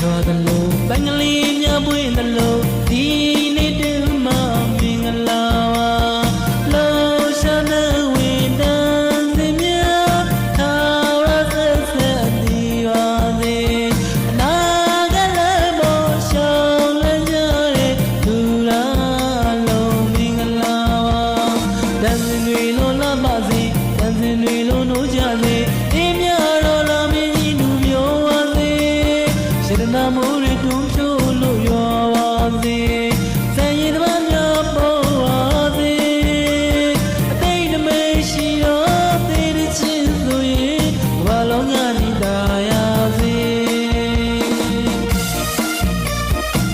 ရွာသလိုဘင်္ဂလီများပွင့်သလိုဒီနေ့တည်းမှမင်္ဂလာပါလောရှာနေဝင်တန်းစင်များသာရဆက်ဆက်ဒီပါစေအနာကလည်းပေါ်ရှောင်းလည်းကြတဲ့သူရာလုံးမင်္ဂလာပါတန်စင်တွေလုံးလာပါစေတန်စင်တွေလုံးနိုးကြစေအေးမြတော်လာမင်းကြီးလူမျိုးပါစေစေတနာမှုတွေတွန်း